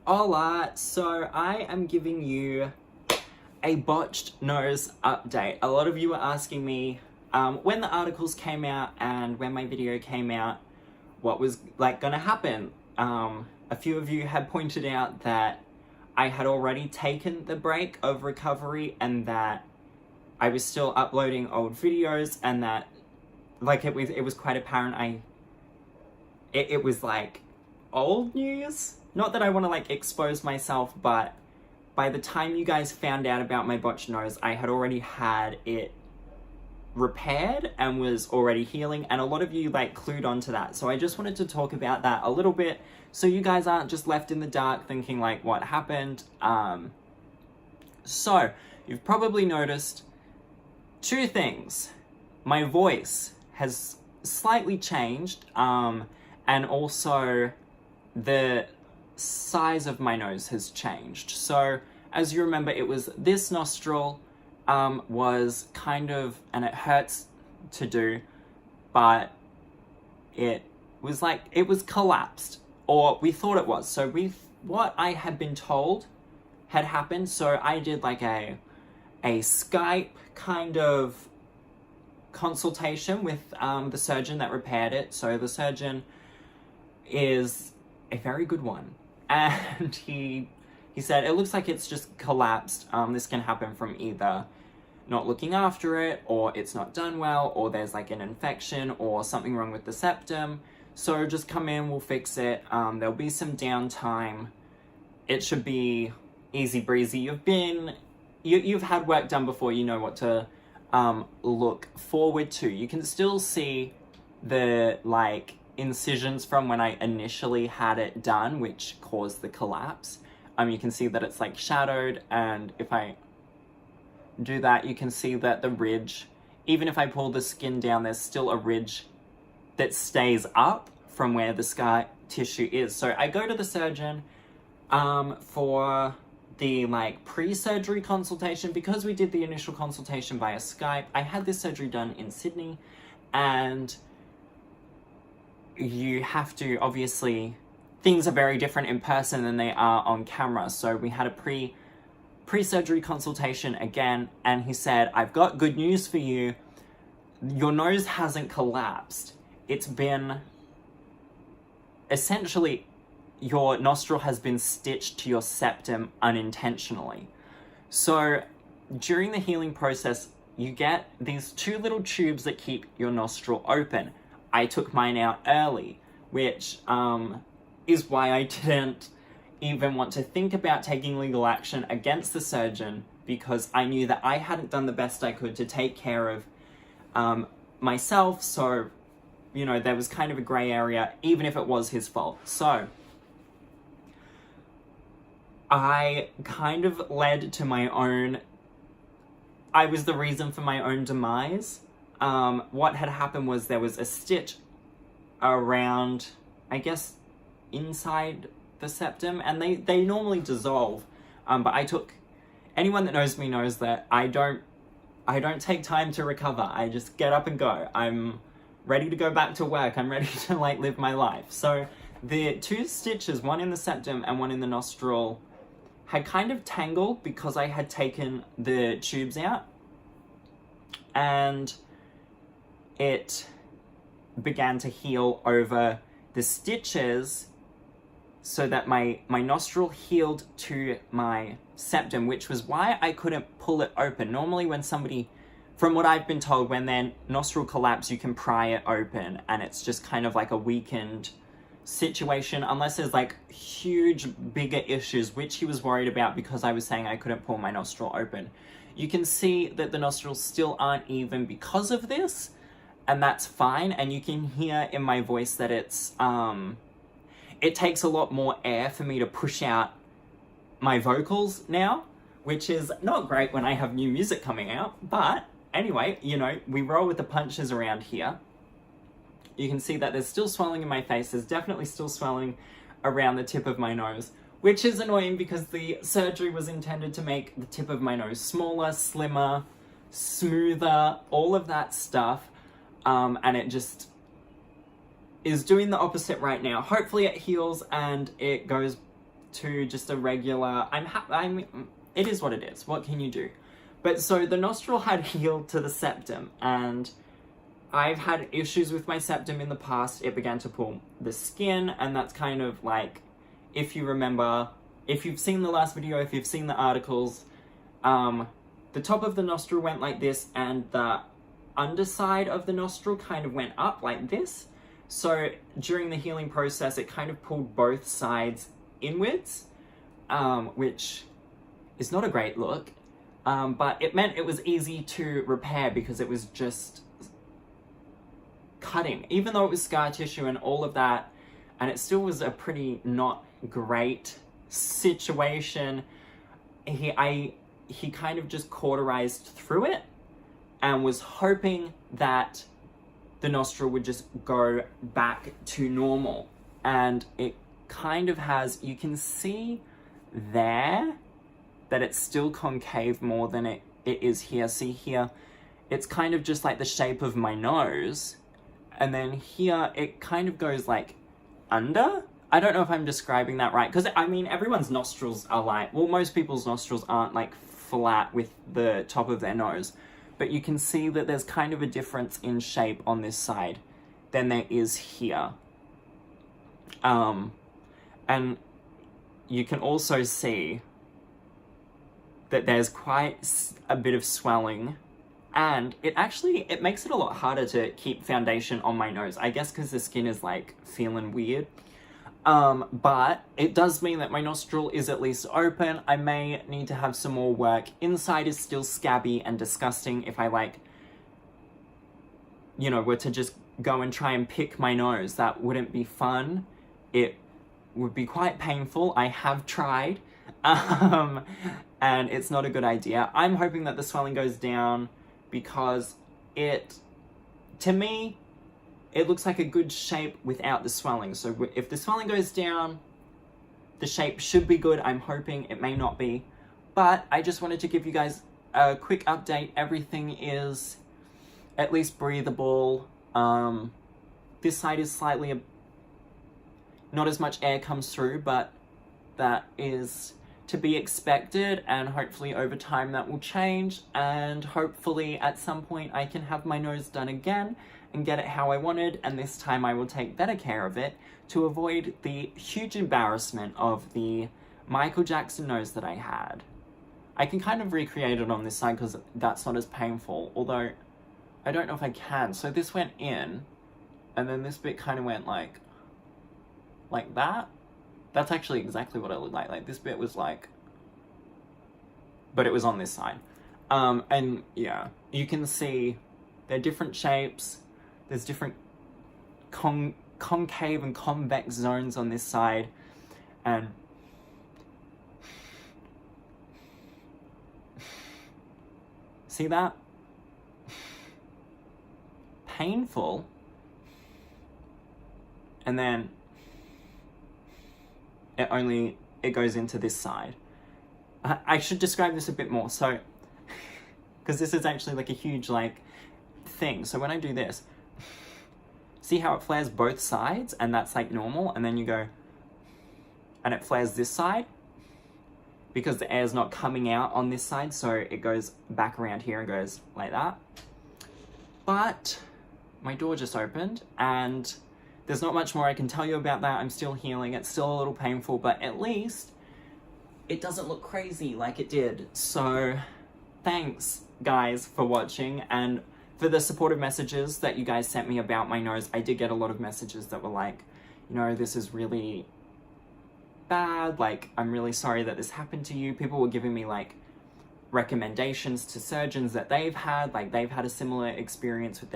Hola! So I am giving you a botched nose update. A lot of you were asking me when the articles came out and when my video came out, what was gonna happen. A few of you had pointed out that I had already taken the break of recovery and that I was still uploading old videos, and that it was quite apparent it was old news. Not that I want to expose myself, but by the time you guys found out about my botched nose, I had already had it repaired and was already healing, and a lot of you clued onto that. So I just wanted to talk about that a little bit so you guys aren't just left in the dark thinking what happened. So you've probably noticed two things. My voice has slightly changed, and also the size of my nose has changed. So as you remember, it was this nostril was kind of, and it hurts to do, but it was it was collapsed, or we thought it was. So what I had been told had happened. So I did a Skype kind of consultation with the surgeon that repaired it. So the surgeon is a very good one, and he said it looks like it's just collapsed. This can happen from either not looking after it, or it's not done well, or there's an infection or something wrong with the septum. So just come in, we'll fix it. There'll be some downtime. It should be easy breezy. You've had work done before, you know what to look forward to. You can still see the incisions from when I initially had it done, which caused the collapse. You can see that it's shadowed, and if I do that, you can see that the ridge, even if I pull the skin down, there's still a ridge that stays up from where the scar tissue is. So I go to the surgeon for the pre-surgery consultation. Because we did the initial consultation via Skype, I had this surgery done in Sydney, and you have to, obviously, things are very different in person than they are on camera. So we had a pre-surgery consultation again, and he said, I've got good news for you. Your nose hasn't collapsed. It's been, essentially, your nostril has been stitched to your septum unintentionally. So during the healing process, you get these two little tubes that keep your nostril open. I took mine out early, which is why I didn't even want to think about taking legal action against the surgeon, because I knew that I hadn't done the best I could to take care of myself. So, there was kind of a grey area, even if it was his fault. So I kind of led to my own, I was the reason for my own demise. What had happened was there was a stitch around, I guess, inside the septum, and they normally dissolve. But anyone that knows me knows that I don't take time to recover. I just get up and go. I'm ready to go back to work. I'm ready to live my life. So the two stitches, one in the septum and one in the nostril, had kind of tangled because I had taken the tubes out, and it began to heal over the stitches, so that my nostril healed to my septum, which was why I couldn't pull it open. Normally when somebody, from what I've been told, when their nostril collapses, you can pry it open, and it's just kind of a weakened situation, unless there's huge, bigger issues, which he was worried about because I was saying I couldn't pull my nostril open. You can see that the nostrils still aren't even because of this, and that's fine. And you can hear in my voice that it's, it takes a lot more air for me to push out my vocals now, which is not great when I have new music coming out. But anyway, we roll with the punches around here. You can see that there's still swelling in my face. There's definitely still swelling around the tip of my nose, which is annoying because the surgery was intended to make the tip of my nose smaller, slimmer, smoother, all of that stuff. And it just is doing the opposite right now. Hopefully it heals and it goes to just a regular, it is what it is. What can you do? But so the nostril had healed to the septum, and I've had issues with my septum in the past. It began to pull the skin, and that's kind of like, if you remember, if you've seen the last video, if you've seen the articles, the top of the nostril went like this, and the underside of the nostril kind of went up like this. So during the healing process, it kind of pulled both sides inwards, which is not a great look, but it meant it was easy to repair because it was just cutting, even though it was scar tissue and all of that, and it still was a pretty not great situation. He kind of just cauterized through it and was hoping that the nostril would just go back to normal. And it kind of has, you can see there that it's still concave more than it is here. See here, it's kind of just like the shape of my nose. And then here, it kind of goes like under. I don't know if I'm describing that right, because I mean, everyone's nostrils are like, well, most people's nostrils aren't like flat with the top of their nose, but you can see that there's kind of a difference in shape on this side than there is here. And you can also see that there's quite a bit of swelling, and it makes it a lot harder to keep foundation on my nose, I guess because the skin is like feeling weird. But it does mean that my nostril is at least open. I may need to have some more work. Inside is still scabby and disgusting. If I like, you know, were to just go and try and pick my nose, that wouldn't be fun. It would be quite painful. I have tried, and it's not a good idea. I'm hoping that the swelling goes down because to me, it looks like a good shape without the swelling. So if the swelling goes down, the shape should be good. I'm hoping. It may not be. But I just wanted to give you guys a quick update. Everything is at least breathable. This side is slightly, not as much air comes through, but that is to be expected, and hopefully over time that will change, and hopefully at some point I can have my nose done again and get it how I wanted, and this time I will take better care of it to avoid the huge embarrassment of the Michael Jackson nose that I had. I can kind of recreate it on this side because that's not as painful, although I don't know if I can. So this went in, and then this bit kind of went like that. That's actually exactly what it looked like. Like this bit was like, but it was on this side. And yeah, you can see they're different shapes. There's different concave and convex zones on this side. And see that? Painful. And then it goes into this side. I should describe this a bit more. So, because this is actually like a huge like thing. So when I do this, see how it flares both sides, and that's like normal, and then you go, and it flares this side because the air's not coming out on this side, so it goes back around here and goes like that. But my door just opened, and there's not much more I can tell you about that. I'm still healing. It's still a little painful, but at least it doesn't look crazy like it did. So thanks, guys, for watching and for the supportive messages that you guys sent me about my nose. I did get a lot of messages that were like, you know, this is really bad. Like, I'm really sorry that this happened to you. People were giving me, like, recommendations to surgeons that they've had. Like, they've had a similar experience with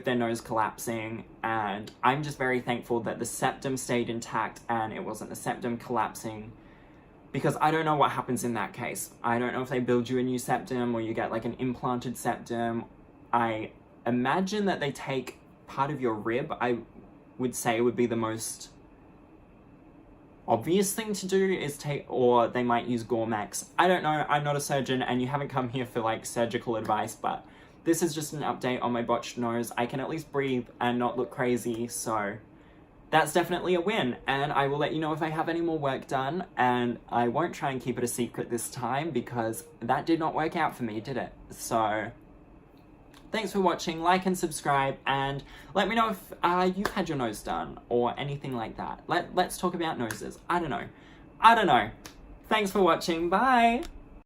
their nose collapsing, and I'm just very thankful that the septum stayed intact and it wasn't the septum collapsing, because I don't know what happens in that case. I don't know if they build you a new septum or you get like an implanted septum. I imagine that they take part of your rib. I would say would be the most obvious thing to do is or they might use Gormax. I don't know, I'm not a surgeon and you haven't come here for like surgical advice, but this is just an update on my botched nose. I can at least breathe and not look crazy, so that's definitely a win, and I will let you know if I have any more work done, and I won't try and keep it a secret this time because that did not work out for me, did it? So, thanks for watching, like and subscribe, and let me know if you've had your nose done or anything like that. Let's talk about noses. I don't know. Thanks for watching, bye!